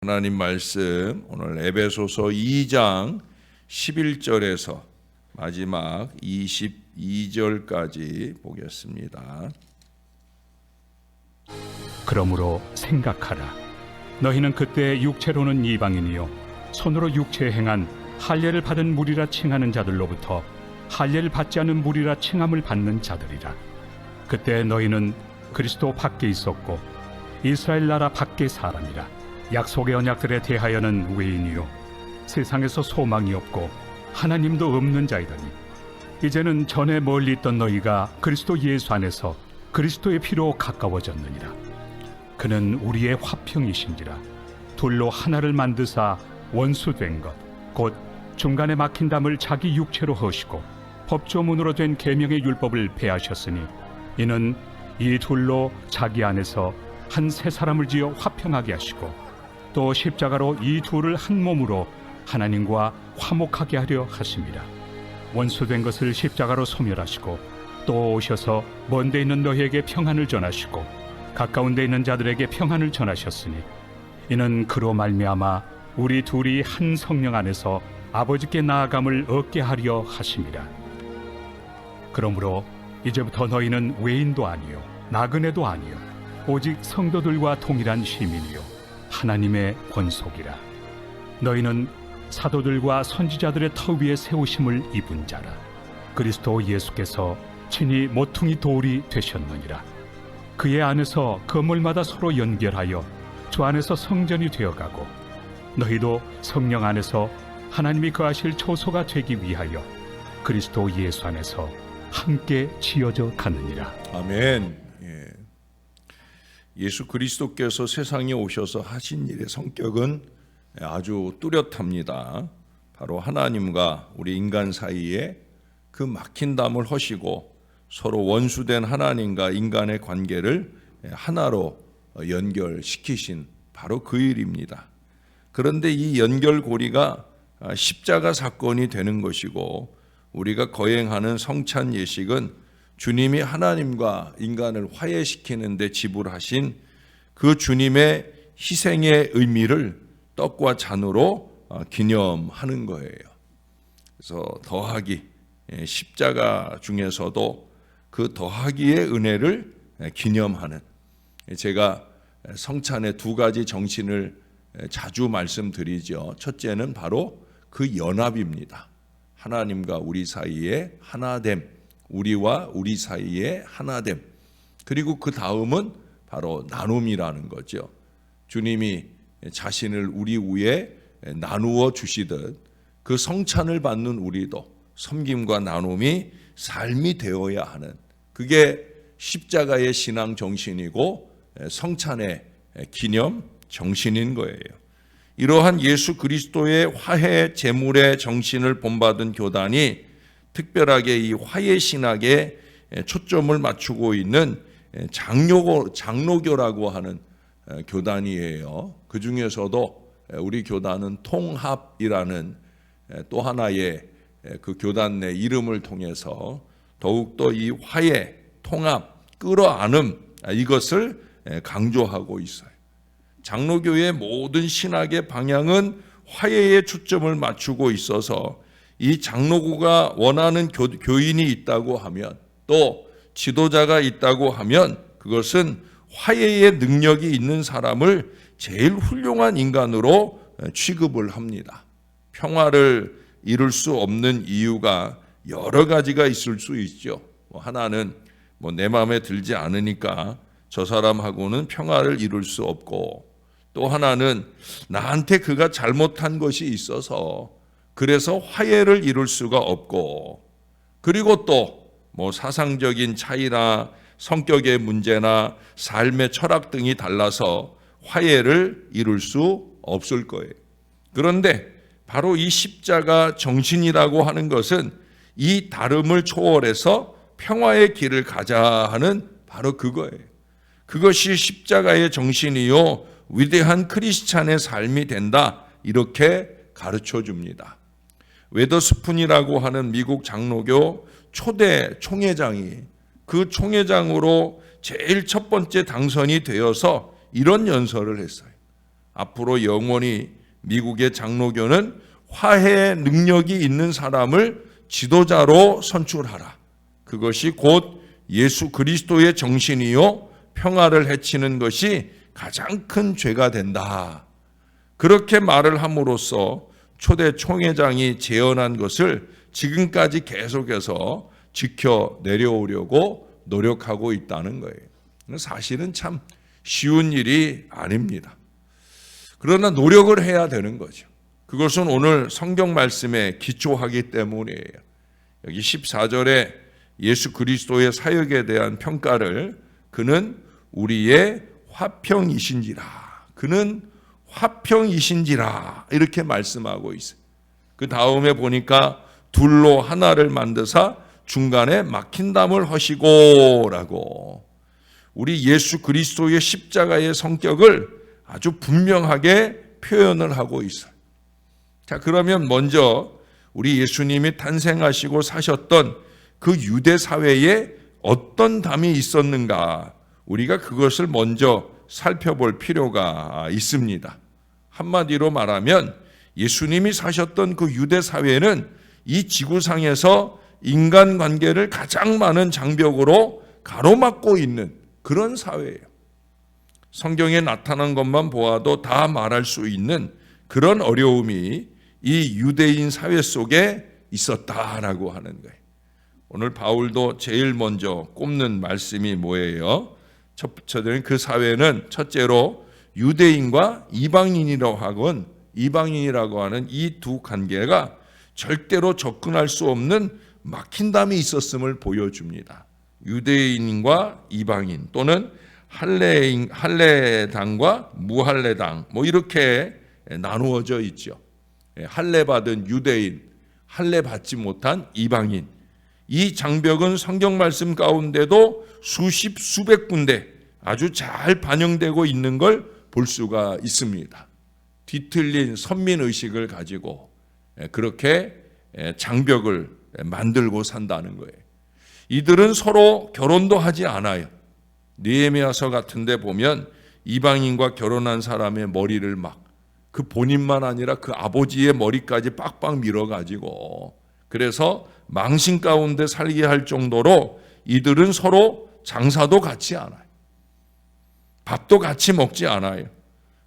하나님 말씀 오늘 에베소서 2장 11절에서 마지막 22절까지 보겠습니다. 그러므로 생각하라. 너희는 그때 육체로는 이방인이요 손으로 육체에 행한 할례를 받은 무리라 칭하는 자들로부터 할례를 받지 않은 무리라 칭함을 받는 자들이라. 그때 너희는 그리스도 밖에 있었고 이스라엘 나라 밖의 사람이라. 약속의 언약들에 대하여는 외인이요 세상에서 소망이 없고 하나님도 없는 자이더니 이제는 전에 멀리 있던 너희가 그리스도 예수 안에서 그리스도의 피로 가까워졌느니라. 그는 우리의 화평이신지라. 둘로 하나를 만드사 원수된 것 곧 중간에 막힌 담을 자기 육체로 허시고 법조문으로 된 계명의 율법을 폐하셨으니 이는 이 둘로 자기 안에서 한 새 사람을 지어 화평하게 하시고 또 십자가로 이 둘을 한 몸으로 하나님과 화목하게 하려 하심이라. 원수된 것을 십자가로 소멸하시고 또 오셔서 먼 데 있는 너희에게 평안을 전하시고 가까운 데 있는 자들에게 평안을 전하셨으니 이는 그로 말미암아 우리 둘이 한 성령 안에서 아버지께 나아감을 얻게 하려 하심이라. 그러므로 이제부터 너희는 외인도 아니요 나그네도 아니요 오직 성도들과 동일한 시민이요 하나님의 권속이라. 너희는 사도들과 선지자들의 터 위에 세우심을 입은 자라. 그리스도 예수께서 친히 모퉁이 돌이 되셨느니라. 그의 안에서 건물마다 서로 연결하여 주 안에서 성전이 되어가고 너희도 성령 안에서 하나님이 거하실 초소가 되기 위하여 그리스도 예수 안에서 함께 지어져 가느니라. 아멘. 예수 그리스도께서 세상에 오셔서 하신 일의 성격은 아주 뚜렷합니다. 바로 하나님과 우리 인간 사이에 그 막힌 담을 허시고 서로 원수된 하나님과 인간의 관계를 하나로 연결시키신 바로 그 일입니다. 그런데 이 연결고리가 십자가 사건이 되는 것이고 우리가 거행하는 성찬 예식은 주님이 하나님과 인간을 화해시키는 데 지불하신 그 주님의 희생의 의미를 떡과 잔으로 기념하는 거예요. 그래서 더하기, 십자가 중에서도 그 더하기의 은혜를 기념하는, 제가 성찬의 두 가지 정신을 자주 말씀드리죠. 첫째는 바로 그 연합입니다. 하나님과 우리 사이에 하나됨, 우리와 우리 사이에 하나됨. 그리고 그 다음은 바로 나눔이라는 거죠. 주님이 자신을 우리 위에 나누어 주시듯 그 성찬을 받는 우리도 섬김과 나눔이 삶이 되어야 하는, 그게 십자가의 신앙 정신이고 성찬의 기념 정신인 거예요. 이러한 예수 그리스도의 화해 제물의 정신을 본받은 교단이 특별하게 이 화해 신학에 초점을 맞추고 있는 장로교라고 하는 교단이에요. 그 중에서도 우리 교단은 통합이라는 또 하나의 그 교단 내 이름을 통해서 더욱더 이 화해, 통합, 끌어안음, 이것을 강조하고 있어요. 장로교의 모든 신학의 방향은 화해에 초점을 맞추고 있어서 이 장로교가 원하는 교인이 있다고 하면, 또 지도자가 있다고 하면 그것은 화해의 능력이 있는 사람을 제일 훌륭한 인간으로 취급을 합니다. 평화를 이룰 수 없는 이유가 여러 가지가 있을 수 있죠. 하나는 내 마음에 들지 않으니까 저 사람하고는 평화를 이룰 수 없고, 또 하나는 나한테 그가 잘못한 것이 있어서 그래서 화해를 이룰 수가 없고, 그리고 또 사상적인 차이나 성격의 문제나 삶의 철학 등이 달라서 화해를 이룰 수 없을 거예요. 그런데 바로 이 십자가 정신이라고 하는 것은 이 다름을 초월해서 평화의 길을 가자 하는 바로 그거예요. 그것이 십자가의 정신이요 위대한 크리스찬의 삶이 된다, 이렇게 가르쳐 줍니다. 웨더스푼이라고 하는 미국 장로교 초대 총회장이 그 총회장으로 제일 첫 번째 당선이 되어서 이런 연설을 했어요. 앞으로 영원히 미국의 장로교는 화해의 능력이 있는 사람을 지도자로 선출하라. 그것이 곧 예수 그리스도의 정신이요 평화를 해치는 것이 가장 큰 죄가 된다. 그렇게 말을 함으로써 초대 총회장이 제언한 것을 지금까지 계속해서 지켜 내려오려고 노력하고 있다는 거예요. 사실은 참 쉬운 일이 아닙니다. 그러나 노력을 해야 되는 거죠. 그것은 오늘 성경 말씀에 기초하기 때문이에요. 여기 14절에 예수 그리스도의 사역에 대한 평가를 그는 우리의 화평이신지라. 그는 화평이신지라 이렇게 말씀하고 있어요. 그 다음에 보니까 둘로 하나를 만드사 중간에 막힌 담을 하시고 라고 우리 예수 그리스도의 십자가의 성격을 아주 분명하게 표현을 하고 있어요. 자, 그러면 먼저 우리 예수님이 탄생하시고 사셨던 그 유대 사회에 어떤 담이 있었는가, 우리가 그것을 먼저 살펴볼 필요가 있습니다. 한마디로 말하면 예수님이 사셨던 그 유대 사회는 이 지구상에서 인간관계를 가장 많은 장벽으로 가로막고 있는 그런 사회예요. 성경에 나타난 것만 보아도 다 말할 수 있는 그런 어려움이 이 유대인 사회 속에 있었다라고 하는 거예요. 오늘 바울도 제일 먼저 꼽는 말씀이 뭐예요? 첫째는 그 사회는 첫째로 유대인과 이방인이라고 하는 이 두 관계가 절대로 접근할 수 없는 막힌 담이 있었음을 보여줍니다. 유대인과 이방인 또는 할례당과 무할례당 이렇게 나누어져 있죠. 할례 받은 유대인, 할례 받지 못한 이방인. 이 장벽은 성경 말씀 가운데도 수백 군데 아주 잘 반영되고 있는 걸 볼 수가 있습니다. 뒤틀린 선민의식을 가지고 그렇게 장벽을 만들고 산다는 거예요. 이들은 서로 결혼도 하지 않아요. 느헤미야서 같은 데 보면 이방인과 결혼한 사람의 머리를 그 본인만 아니라 그 아버지의 머리까지 빡빡 밀어가지고 그래서 망신 가운데 살게 할 정도로 이들은 서로 장사도 같이 않아요. 밥도 같이 먹지 않아요.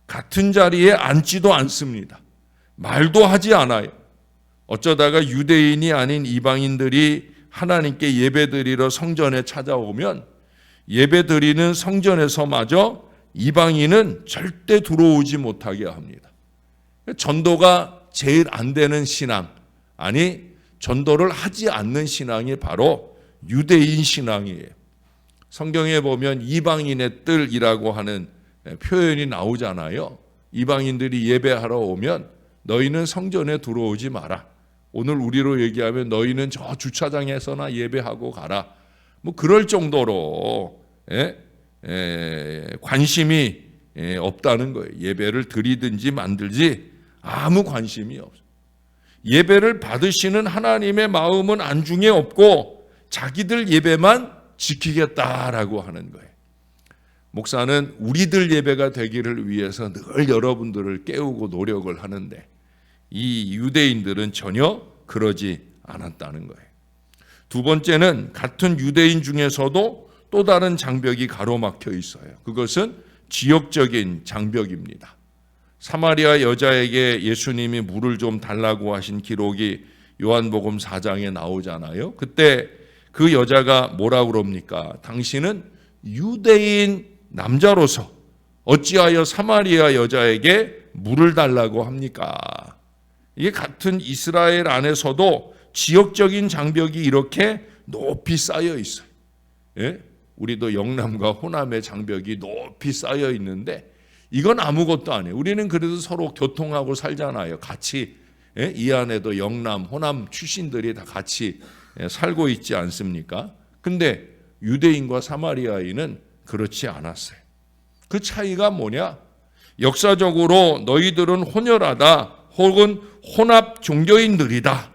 같은 자리에 앉지도 않습니다. 말도 하지 않아요. 어쩌다가 유대인이 아닌 이방인들이 하나님께 예배드리러 성전에 찾아오면 예배드리는 성전에서마저 이방인은 절대 들어오지 못하게 합니다. 전도가 제일 안 되는 신앙, 전도를 하지 않는 신앙이 바로 유대인 신앙이에요. 성경에 보면 이방인의 뜰이라고 하는 표현이 나오잖아요. 이방인들이 예배하러 오면 너희는 성전에 들어오지 마라. 오늘 우리로 얘기하면 너희는 저 주차장에서나 예배하고 가라. 그럴 정도로 관심이 없다는 거예요. 예배를 드리든지 만들지 아무 관심이 없어요. 예배를 받으시는 하나님의 마음은 안중에 없고 자기들 예배만 지키겠다라고 하는 거예요. 목사는 우리들 예배가 되기를 위해서 늘 여러분들을 깨우고 노력을 하는데 이 유대인들은 전혀 그러지 않았다는 거예요. 두 번째는 같은 유대인 중에서도 또 다른 장벽이 가로막혀 있어요. 그것은 지역적인 장벽입니다. 사마리아 여자에게 예수님이 물을 좀 달라고 하신 기록이 요한복음 4장에 나오잖아요. 그때 그 여자가 뭐라고 그럽니까? 당신은 유대인 남자로서 어찌하여 사마리아 여자에게 물을 달라고 합니까? 이게 같은 이스라엘 안에서도 지역적인 장벽이 이렇게 높이 쌓여 있어요. 우리도 영남과 호남의 장벽이 높이 쌓여 있는데 이건 아무것도 아니에요. 우리는 그래도 서로 교통하고 살잖아요. 같이 이 안에도 영남, 호남 출신들이 다 같이 살고 있지 않습니까? 근데 유대인과 사마리아인은 그렇지 않았어요. 그 차이가 뭐냐? 역사적으로 너희들은 혼혈하다 혹은 혼합 종교인들이다.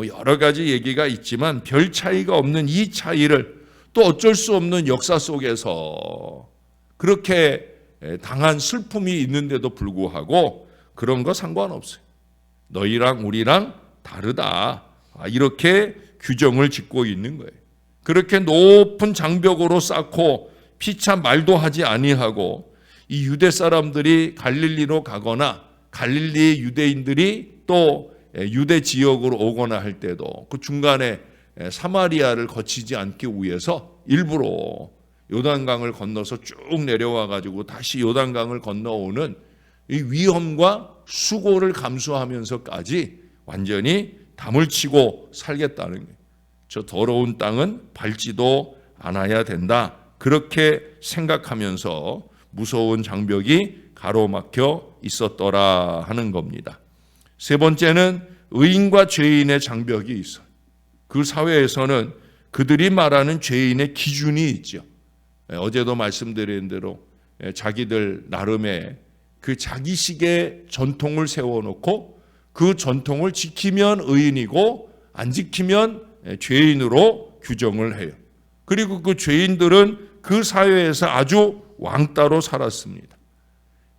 여러 가지 얘기가 있지만 별 차이가 없는 이 차이를 또 어쩔 수 없는 역사 속에서 그렇게 당한 슬픔이 있는데도 불구하고 그런 거 상관없어요. 너희랑 우리랑 다르다. 이렇게 규정을 짓고 있는 거예요. 그렇게 높은 장벽으로 쌓고 피차 말도 하지 아니하고 이 유대 사람들이 갈릴리로 가거나 갈릴리 유대인들이 또 유대 지역으로 오거나 할 때도 그 중간에 사마리아를 거치지 않기 위해서 일부러 요단강을 건너서 쭉 내려와 가지고 다시 요단강을 건너오는 이 위험과 수고를 감수하면서까지 완전히 담을 치고 살겠다는 거예요. 저 더러운 땅은 밟지도 않아야 된다. 그렇게 생각하면서 무서운 장벽이 가로막혀 있었더라 하는 겁니다. 세 번째는 의인과 죄인의 장벽이 있어요. 그 사회에서는 그들이 말하는 죄인의 기준이 있죠. 어제도 말씀드린 대로 자기들 나름의 그 자기식의 전통을 세워놓고 그 전통을 지키면 의인이고 안 지키면 죄인으로 규정을 해요. 그리고 그 죄인들은 그 사회에서 아주 왕따로 살았습니다.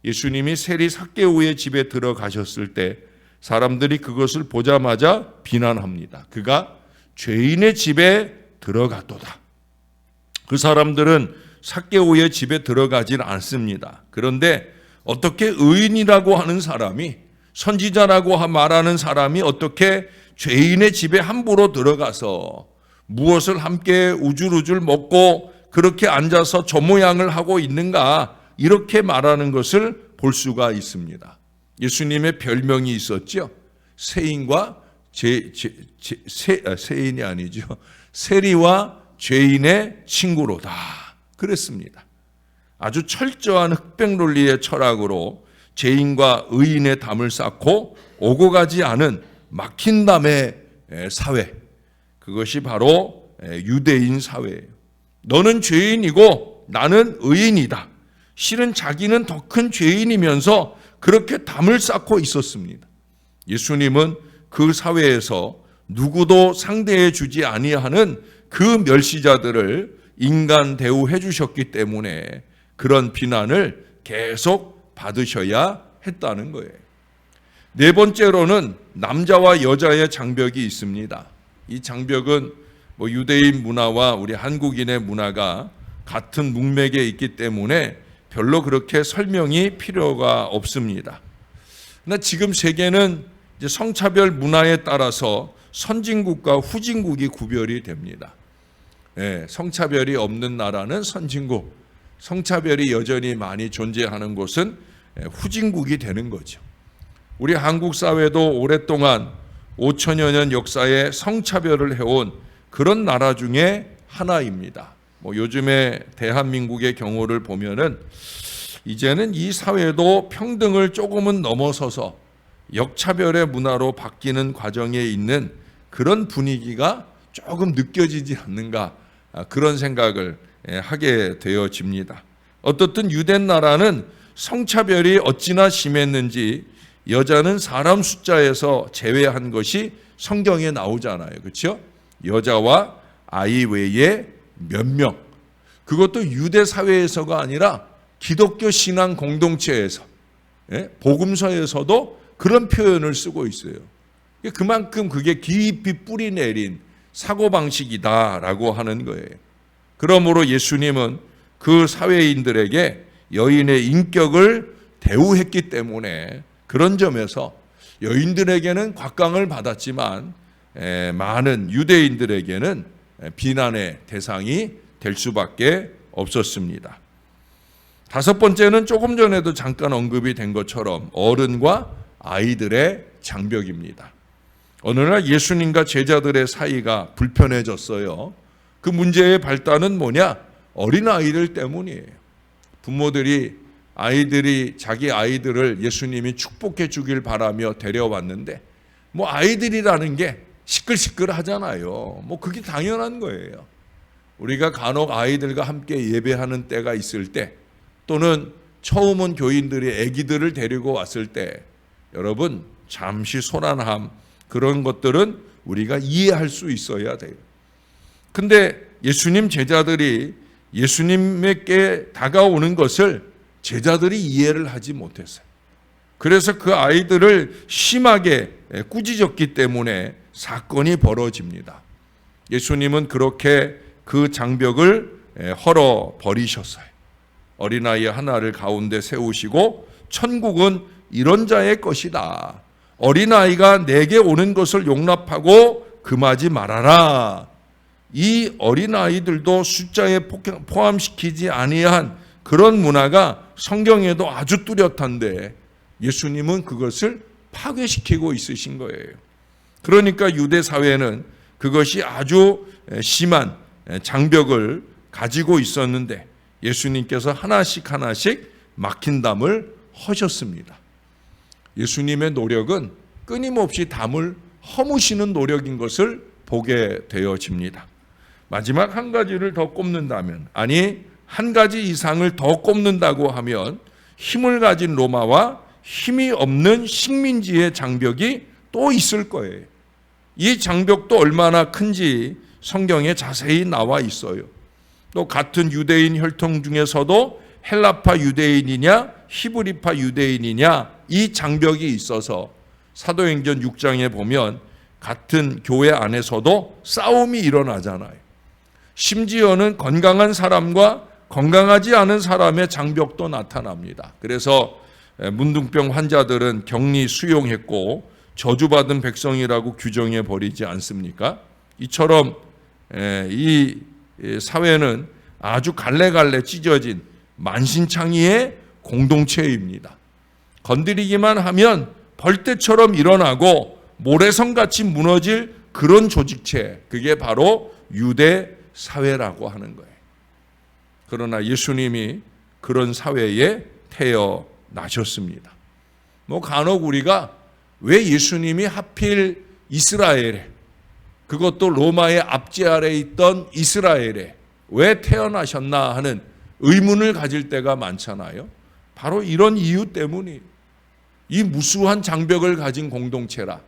예수님이 세리 삭개오의 집에 들어가셨을 때 사람들이 그것을 보자마자 비난합니다. 그가 죄인의 집에 들어갔도다. 그 사람들은 삭개오의 집에 들어가질 않습니다. 그런데 어떻게 의인이라고 하는 사람이, 선지자라고 말하는 사람이 어떻게 죄인의 집에 함부로 들어가서 무엇을 함께 우줄우줄 먹고 그렇게 앉아서 저 모양을 하고 있는가, 이렇게 말하는 것을 볼 수가 있습니다. 예수님의 별명이 있었죠. 세인과 세인이 아니죠. 세리와 죄인의 친구로다. 그랬습니다. 아주 철저한 흑백 논리의 철학으로 죄인과 의인의 담을 쌓고 오고 가지 않은 막힌 담의 사회, 그것이 바로 유대인 사회예요. 너는 죄인이고 나는 의인이다. 실은 자기는 더 큰 죄인이면서 그렇게 담을 쌓고 있었습니다. 예수님은 그 사회에서 누구도 상대해 주지 아니하는 그 멸시자들을 인간 대우해 주셨기 때문에 그런 비난을 계속 받으셔야 했다는 거예요. 네 번째로는 남자와 여자의 장벽이 있습니다. 이 장벽은 유대인 문화와 우리 한국인의 문화가 같은 문맥에 있기 때문에 별로 그렇게 설명이 필요가 없습니다. 그러나 지금 세계는 이제 성차별 문화에 따라서 선진국과 후진국이 구별이 됩니다. 성차별이 없는 나라는 선진국, 성차별이 여전히 많이 존재하는 곳은 후진국이 되는 거죠. 우리 한국 사회도 오랫동안 5천여 년 역사에 성차별을 해온 그런 나라 중에 하나입니다. 요즘에 대한민국의 경우를 보면은 이제는 이 사회도 평등을 조금은 넘어서서 역차별의 문화로 바뀌는 과정에 있는 그런 분위기가 조금 느껴지지 않는가, 그런 생각을 하게 되어집니다. 어떻든 유대 나라는 성차별이 어찌나 심했는지 여자는 사람 숫자에서 제외한 것이 성경에 나오잖아요. 그렇죠? 여자와 아이 외에 몇 명. 그것도 유대 사회에서가 아니라 기독교 신앙 공동체에서, 복음서에서도 그런 표현을 쓰고 있어요. 그만큼 그게 깊이 뿌리 내린 사고방식이다라고 하는 거예요. 그러므로 예수님은 그 사회인들에게 여인의 인격을 대우했기 때문에 그런 점에서 여인들에게는 곽강을 받았지만 많은 유대인들에게는 비난의 대상이 될 수밖에 없었습니다. 다섯 번째는 조금 전에도 잠깐 언급이 된 것처럼 어른과 아이들의 장벽입니다. 어느 날 예수님과 제자들의 사이가 불편해졌어요. 그 문제의 발단은 뭐냐? 어린아이들 때문이에요. 부모들이 자기 아이들을 예수님이 축복해 주길 바라며 데려왔는데 아이들이라는 게 시끌시끌 하잖아요. 그게 당연한 거예요. 우리가 간혹 아이들과 함께 예배하는 때가 있을 때, 또는 처음 온 교인들이 아기들을 데리고 왔을 때, 여러분 잠시 소란함, 그런 것들은 우리가 이해할 수 있어야 돼요. 근데 예수님 제자들이 예수님께 다가오는 것을 제자들이 이해를 하지 못했어요. 그래서 그 아이들을 심하게 꾸짖었기 때문에 사건이 벌어집니다. 예수님은 그렇게 그 장벽을 헐어 버리셨어요. 어린아이 하나를 가운데 세우시고 천국은 이런 자의 것이다. 어린아이가 내게 오는 것을 용납하고 금하지 말아라. 이 어린아이들도 숫자에 포함시키지 아니한 그런 문화가 성경에도 아주 뚜렷한데 예수님은 그것을 파괴시키고 있으신 거예요. 그러니까 유대 사회는 그것이 아주 심한 장벽을 가지고 있었는데 예수님께서 하나씩 막힌 담을 허셨습니다. 예수님의 노력은 끊임없이 담을 허무시는 노력인 것을 보게 되어집니다. 마지막 한 가지를 더 꼽는다면, 아니 한 가지 이상을 더 꼽는다고 하면 힘을 가진 로마와 힘이 없는 식민지의 장벽이 또 있을 거예요. 이 장벽도 얼마나 큰지 성경에 자세히 나와 있어요. 또 같은 유대인 혈통 중에서도 헬라파 유대인이냐 히브리파 유대인이냐 이 장벽이 있어서 사도행전 6장에 보면 같은 교회 안에서도 싸움이 일어나잖아요. 심지어는 건강한 사람과 건강하지 않은 사람의 장벽도 나타납니다. 그래서 문둥병 환자들은 격리 수용했고 저주받은 백성이라고 규정해 버리지 않습니까? 이처럼 이 사회는 아주 갈래갈래 찢어진 만신창이의 공동체입니다. 건드리기만 하면 벌떼처럼 일어나고 모래성같이 무너질 그런 조직체, 그게 바로 유대 사회라고 하는 거예요. 그러나 예수님이 그런 사회에 태어나셨습니다. 간혹 우리가 왜 예수님이 하필 이스라엘에, 그것도 로마의 압제 아래 있던 이스라엘에 왜 태어나셨나 하는 의문을 가질 때가 많잖아요. 바로 이런 이유 때문이, 이 무수한 장벽을 가진 공동체라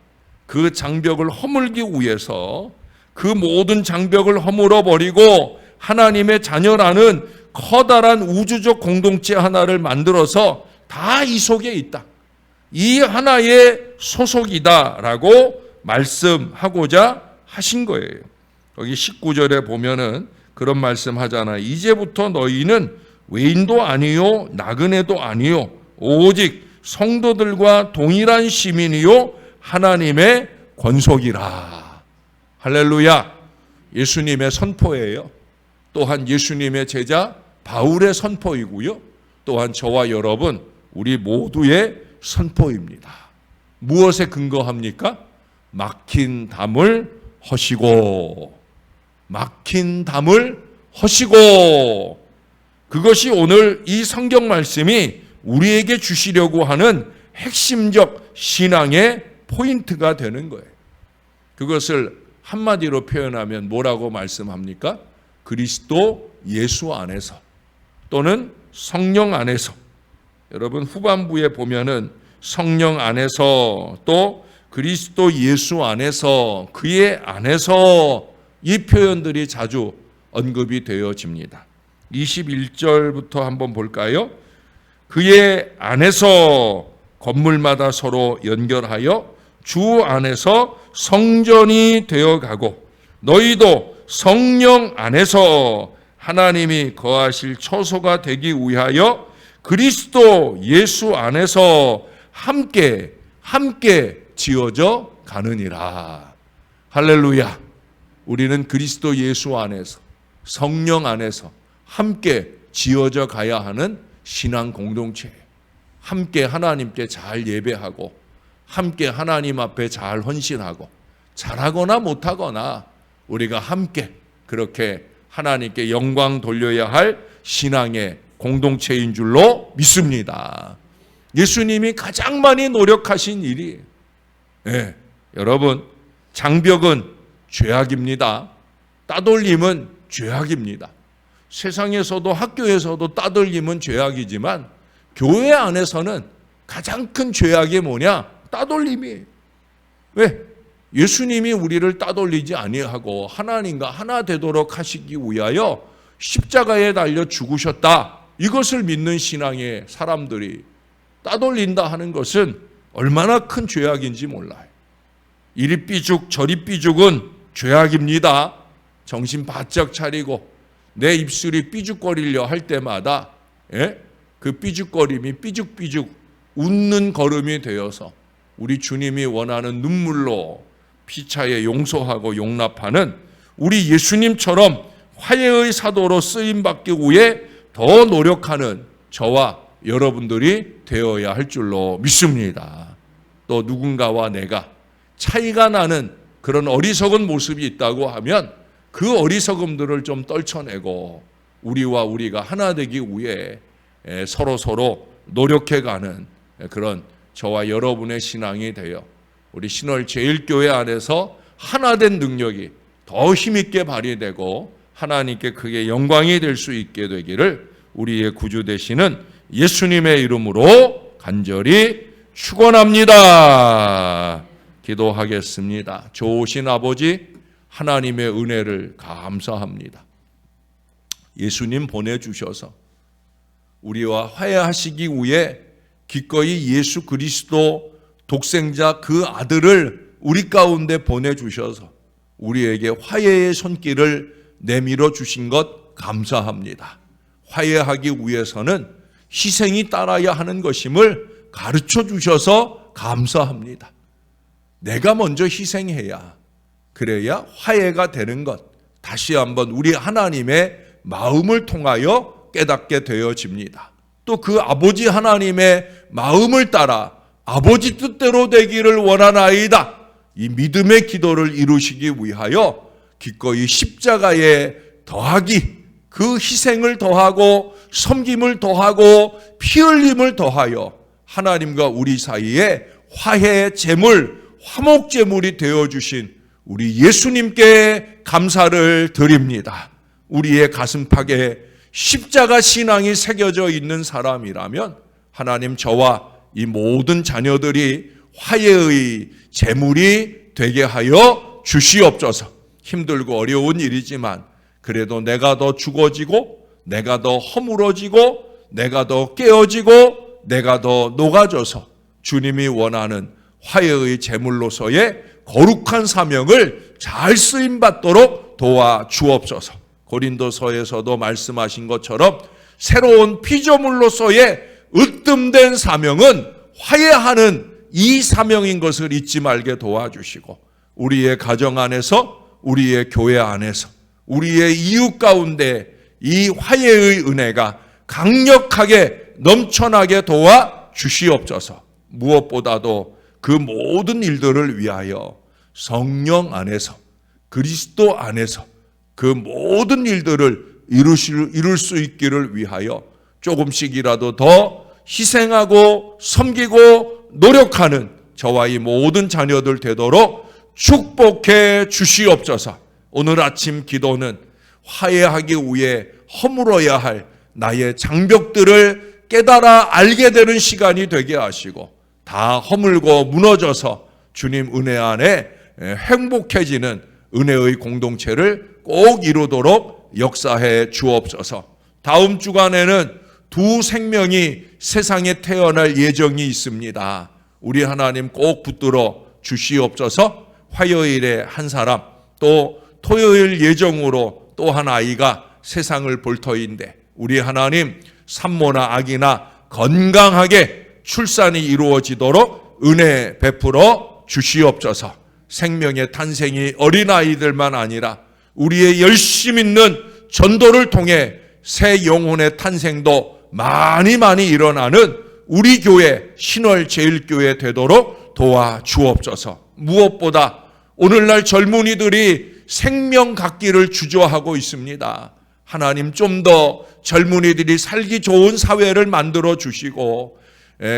그 장벽을 허물기 위해서 그 모든 장벽을 허물어 버리고 하나님의 자녀라는 커다란 우주적 공동체 하나를 만들어서 다 이 속에 있다, 이 하나의 소속이다라고 말씀하고자 하신 거예요. 여기 19절에 보면은 그런 말씀 하잖아요. 이제부터 너희는 외인도 아니요 나그네도 아니요 오직 성도들과 동일한 시민이요 하나님의 권속이라. 할렐루야. 예수님의 선포예요. 또한 예수님의 제자 바울의 선포이고요. 또한 저와 여러분 우리 모두의 선포입니다. 무엇에 근거합니까? 막힌 담을 허시고, 막힌 담을 허시고, 그것이 오늘 이 성경 말씀이 우리에게 주시려고 하는 핵심적 신앙의 포인트가 되는 거예요. 그것을 한마디로 표현하면 뭐라고 말씀합니까? 그리스도 예수 안에서 또는 성령 안에서. 여러분 후반부에 보면은 성령 안에서 또 그리스도 예수 안에서 그의 안에서 이 표현들이 자주 언급이 되어집니다. 21절부터 한번 볼까요? 그의 안에서 건물마다 서로 연결하여 주 안에서 성전이 되어가고 너희도 성령 안에서 하나님이 거하실 처소가 되기 위하여 그리스도 예수 안에서 함께 지어져 가느니라. 할렐루야. 우리는 그리스도 예수 안에서 성령 안에서 함께 지어져 가야 하는 신앙 공동체, 함께 하나님께 잘 예배하고 함께 하나님 앞에 잘 헌신하고 잘하거나 못하거나 우리가 함께 그렇게 하나님께 영광 돌려야 할 신앙의 공동체인 줄로 믿습니다. 예수님이 가장 많이 노력하신 일이, 여러분 장벽은 죄악입니다. 따돌림은 죄악입니다. 세상에서도 학교에서도 따돌림은 죄악이지만 교회 안에서는 가장 큰 죄악이 뭐냐? 따돌림이에요. 왜? 예수님이 우리를 따돌리지 아니하고 하나님과 하나 되도록 하시기 위하여 십자가에 달려 죽으셨다. 이것을 믿는 신앙의 사람들이 따돌린다 하는 것은 얼마나 큰 죄악인지 몰라요. 이리 삐죽 저리 삐죽은 죄악입니다. 정신 바짝 차리고 내 입술이 삐죽거리려 할 때마다 그 삐죽거림이 삐죽삐죽 웃는 걸음이 되어서 우리 주님이 원하는 눈물로 피차에 용서하고 용납하는 우리 예수님처럼 화해의 사도로 쓰임받기 위해 더 노력하는 저와 여러분들이 되어야 할 줄로 믿습니다. 또 누군가와 내가 차이가 나는 그런 어리석은 모습이 있다고 하면 그 어리석음들을 좀 떨쳐내고 우리가 하나 되기 위해 서로 노력해가는 그런 저와 여러분의 신앙이 되어 우리 신월 제일교회 안에서 하나된 능력이 더 힘있게 발휘되고 하나님께 크게 영광이 될 수 있게 되기를 우리의 구주 되시는 예수님의 이름으로 간절히 축원합니다. 기도하겠습니다. 좋으신 아버지 하나님의 은혜를 감사합니다. 예수님 보내주셔서 우리와 화해하시기 위해 기꺼이 예수 그리스도 독생자 그 아들을 우리 가운데 보내주셔서 우리에게 화해의 손길을 내밀어 주신 것 감사합니다. 화해하기 위해서는 희생이 따라야 하는 것임을 가르쳐 주셔서 감사합니다. 내가 먼저 희생해야 그래야 화해가 되는 것 다시 한번 우리 하나님의 마음을 통하여 깨닫게 되어집니다. 또 그 아버지 하나님의 마음을 따라 아버지 뜻대로 되기를 원하나이다. 이 믿음의 기도를 이루시기 위하여 기꺼이 십자가에 더하기 그 희생을 더하고 섬김을 더하고 피 흘림을 더하여 하나님과 우리 사이에 화해 제물 화목 제물이 되어주신 우리 예수님께 감사를 드립니다. 우리의 가슴팍에 십자가 신앙이 새겨져 있는 사람이라면 하나님 저와 이 모든 자녀들이 화해의 제물이 되게 하여 주시옵소서. 힘들고 어려운 일이지만 그래도 내가 더 죽어지고 내가 더 허물어지고 내가 더 깨어지고 내가 더 녹아져서 주님이 원하는 화해의 제물로서의 거룩한 사명을 잘 쓰임받도록 도와 주옵소서. 고린도서에서도 말씀하신 것처럼 새로운 피조물로서의 으뜸된 사명은 화해하는 이 사명인 것을 잊지 말게 도와주시고 우리의 가정 안에서 우리의 교회 안에서 우리의 이웃 가운데 이 화해의 은혜가 강력하게 넘쳐나게 도와 주시옵소서. 무엇보다도 그 모든 일들을 위하여 성령 안에서 그리스도 안에서 그 모든 일들을 이룰 수 있기를 위하여 조금씩이라도 더 희생하고 섬기고 노력하는 저와 이 모든 자녀들 되도록 축복해 주시옵소서. 오늘 아침 기도는 화해하기 위해 허물어야 할 나의 장벽들을 깨달아 알게 되는 시간이 되게 하시고 다 허물고 무너져서 주님 은혜 안에 행복해지는 은혜의 공동체를 꼭 이루도록 역사해 주옵소서. 다음 주간에는 두 생명이 세상에 태어날 예정이 있습니다. 우리 하나님 꼭 붙들어 주시옵소서. 화요일에 한 사람, 또 토요일 예정으로 또 한 아이가 세상을 볼 터인데 우리 하나님 산모나 아기나 건강하게 출산이 이루어지도록 은혜 베풀어 주시옵소서. 생명의 탄생이 어린아이들만 아니라 우리의 열심 있는 전도를 통해 새 영혼의 탄생도 많이 일어나는 우리 교회 신월 제일교회 되도록 도와 주옵소서. 무엇보다 오늘날 젊은이들이 생명 갖기를 주저하고 있습니다. 하나님 좀 더 젊은이들이 살기 좋은 사회를 만들어 주시고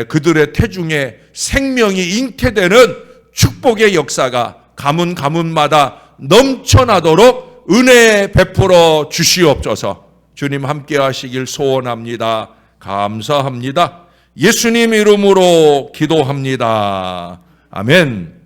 그들의 태중에 생명이 잉태되는 축복의 역사가 가문마다 넘쳐나도록 은혜 베풀어 주시옵소서. 주님 함께 하시길 소원합니다. 감사합니다. 예수님 이름으로 기도합니다. 아멘.